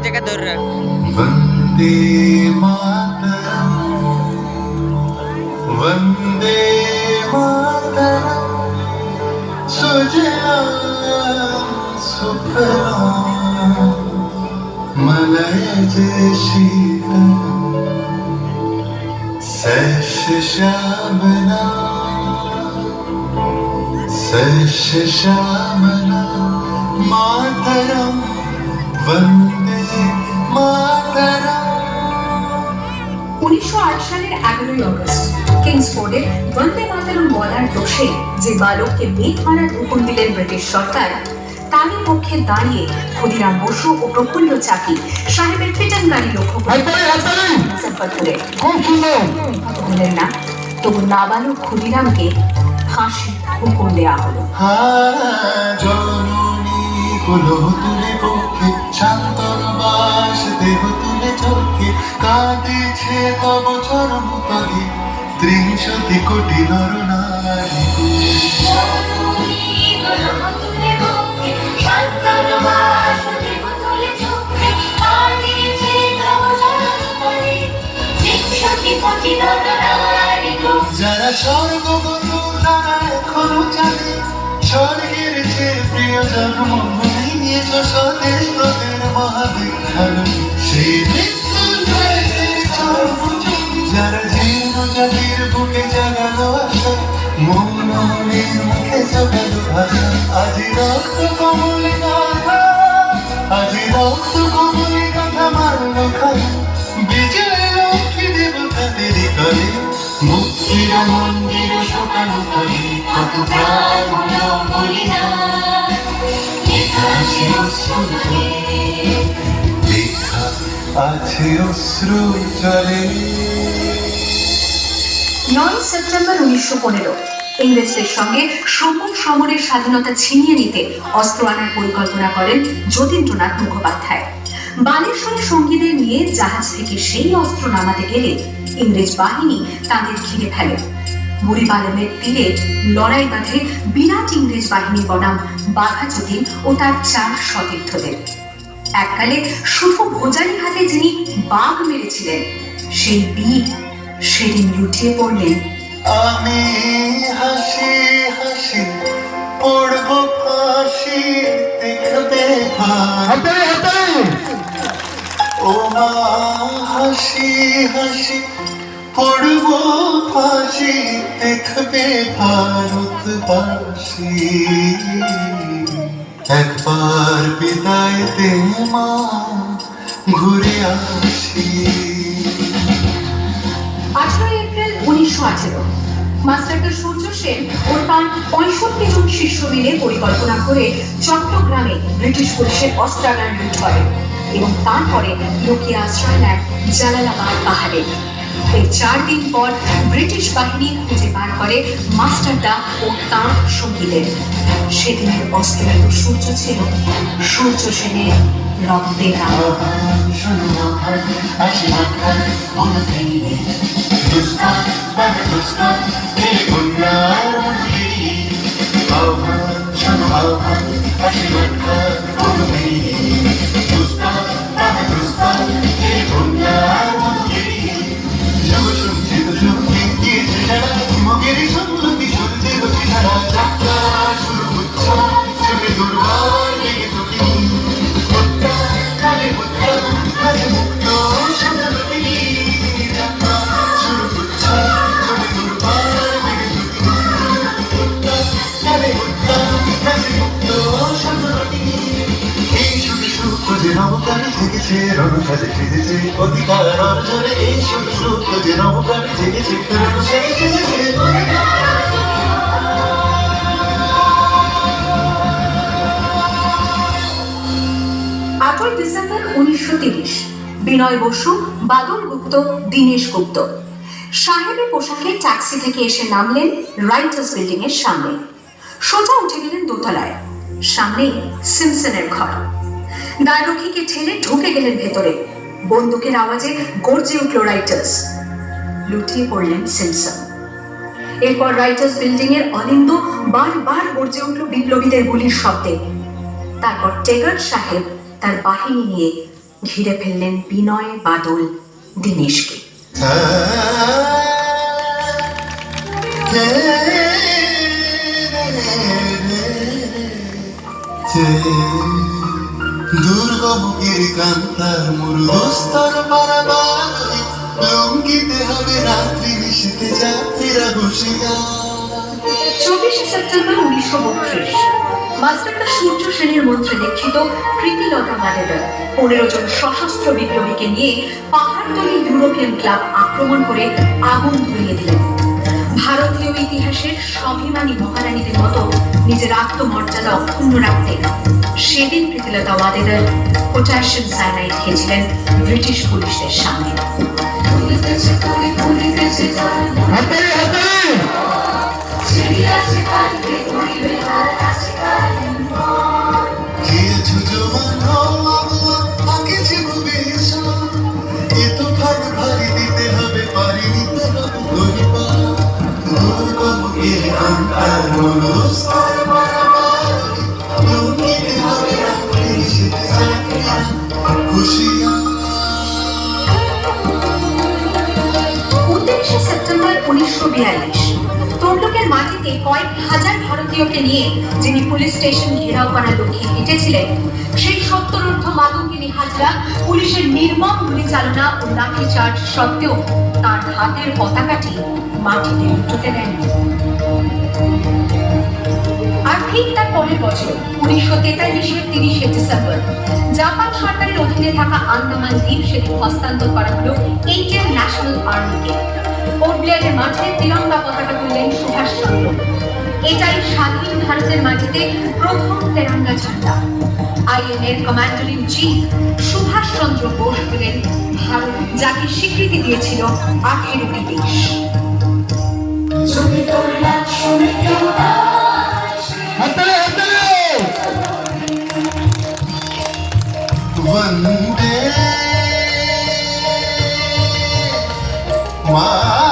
জায়গায় ধরে রাখ। वंदे मातरम वंदे मातरम सुजलाम सुफलाम मलयज शीतल शश श्यामला शश श्यामला मातरम वंदे मातरम। 1908 সালের 11ই অগস্ট কিংসফোর্ডে বন্দে মাতরম বলার দোষে যে বালককে বেত মারার হুকুম দিলেন ব্রিটিশ সরকার, তারই পক্ষে দাঁড়িয়ে ক্ষুদিরাম বসু ও প্রফুল্ল চাকি সাহেবের ফিটান গাড়ি লক্ষ্য করে হলেন না, তবু নাবালক ক্ষুদিরামকে ফাঁসির হুকুম দেওয়া হলো। জননী কুলো তুলে পক্ষে শান্তর বাস দেহ তুলে চোখে কাঁদিছে তব চরম তলে 30 কোটি নর নারী। যারা স্বর্গগত তারা এখনো জানে স্বর্গের যে প্রিয় জন্মভূমি নিজ স্বদেশ তোদের মহাবিখ্যাত সেই যারা জীর্ণ জাতির বুকে জাগালো আশা মনের মুখে জাগালো ভাষা আজি রক্ত কমলে গাথা আজি রক্ত কমলে গাথা মারলো খাই বিজয় লক্ষ্মী দেবতাদের কালে মুক্তির মন্দির শোকানো তলে কত প্রাণ হলো বলিদান লেখা আছে অশ্রু জলে লেখা আছে অশ্রু জলে। 9 সেপ্টেম্বর 1915 ইংরেজদের সঙ্গে সকল সমরের স্বাধীনতা ছিনিয়ে নিতে অস্ত্র আনার পরিকল্পনা করেন যতীন্দ্রনাথ মুখোপাধ্যায়। বালেশ্বরে সঙ্গীদের নিয়ে জাহাজ থেকে সেই অস্ত্র নামাতে গেলে ইংরেজ বাহিনী তাদের ঘিরে ফেলে। বুড়িপালমের তীরে লড়াই বাঁধে বিরাট ইংরেজ বাহিনী বনাম বাঘা যতীন ও তার 4 সতীর্থদের। এককালে শুধু ভোজালি হাতে যিনি বাঘ মেরেছিলেন, সেই বীর সেদিন লুটিয়ে পড়লেন। আমি হাসি হাসি পড়ব ফাঁসি দেখবে ও মা হাসি হাসি পড়ব ফাঁসি দেখবে ভারতবাসী একবার বিদায় দে মা ঘুরে আসি। 18 এপ্রিল 1918 মাস্টারদা সূর্য সেন ও তার 65 জন শিষ্য মিলে পরিকল্পনা করে চট্টগ্রামে ব্রিটিশ পুলিশের অস্ত্রাগার লুট করে এবং তারপরে লুকিয়ে আশ্রয় নেয় জালালাবাদ পাহাড়ে। এই 4 দিন পর ব্রিটিশ বাহিনী খুঁজে বার করে মাস্টারদা ও তাঁর সঙ্গীদের। সেদিনের অস্ত্রায়িত সূর্য ছিল সূর্য সেনের রক্তে অধিকার অর্জনে এই শুধু সূত্র যে নবকার জেগেছে 8 ডিসেম্বর 1930 বিনয় বসু, বাদল গুপ্ত, দীনেশ গুপ্ত সাহেবের পোশাকে ট্যাক্সি থেকে এসে নামলেন রাইটার্স বিল্ডিং এর সামনে। সোজা উঠে গেলেন দোতলায়। সামনে সিমসনের ঘর। দায়রক্ষীকে ঠেলে ঢুকে গেলেন ভেতরে। বন্দুকের আওয়াজে গর্জে উঠল রাইটার্স। লুটিয়ে পড়লেন সিমসন। এরপর রাইটার্স বিল্ডিং এর অলিন্দ বারবার গর্জে উঠল বিপ্লবীদের গুলির শব্দে। তারপর টেগার সাহেব তার বাহিনী নিয়ে ঘিরে ফেললেন বিনয়, বাদল, দীনেশকে। দুর্গমুখের কান্তার মুরুস্তর পারাবার লঙ্ঘিতে হবে রাত্রি নিশীতে যাত্রীরা বসিয়া। 24শে সেপ্টেম্বর 1932 মাস্টারদা সূর্য সেনের মন্ত্রে দীক্ষিত প্রীতিলতা ওয়াদেদার 15 জন সশস্ত্র বিপ্লবীকে নিয়ে পাহাড়তলি ইউরোপিয়ান ক্লাব আক্রমণ করে আগুন ধরিয়ে দিলেন। ভারতীয় ইতিহাসের স্বাভিমানী মহারানীদের মতো নিজের আত্মমর্যাদা অক্ষুণ্ণ রাখতে সেদিন প্রীতিলতা ওয়াদেদার পটাশিয়াম সায়ানাইড খেয়েছিলেন ব্রিটিশ পুলিশদের সামনে। সেপ্টেম্বর 1942 তমলুকের মাটিতে কয়েক হাজার ভারতীয়কে নিয়ে যিনি পুলিশ স্টেশন ঘেরাও করার লক্ষ্যে হেঁটেছিলেন, সেই সত্তরূর্ধ্ব মাতঙ্গিনী হাজরা পুলিশের নির্মম গুলি চালনা ও লাঠিচার্জ সত্ত্বেও তার হাতের পতাকাটি মাটিতে লুটোতে দেন। আর ঠিক তার পরের বছর 1943-এর 30শে ডিসেম্বর জাপান সরকারের অধীনে থাকা আন্দামান দ্বীপ সেতু হস্তান্তর করা হলো ইন্ডিয়ান ন্যাশনাল আর্মিকে। পোর্ট ব্লেয়ারের মাঠে তিরঙ্গা পতাকা তুললেন সুভাষচন্দ্র। এটাই স্বাধীন ভারতের মাটিতে প্রথম তেরঙ্গা ঝান্ডা। আইএনএর commander in chief Subhash Chandra Bose হলেন ভারত, যাকে স্বীকৃতি দিয়েছিল 18টি দেশ। वंदे मातरम।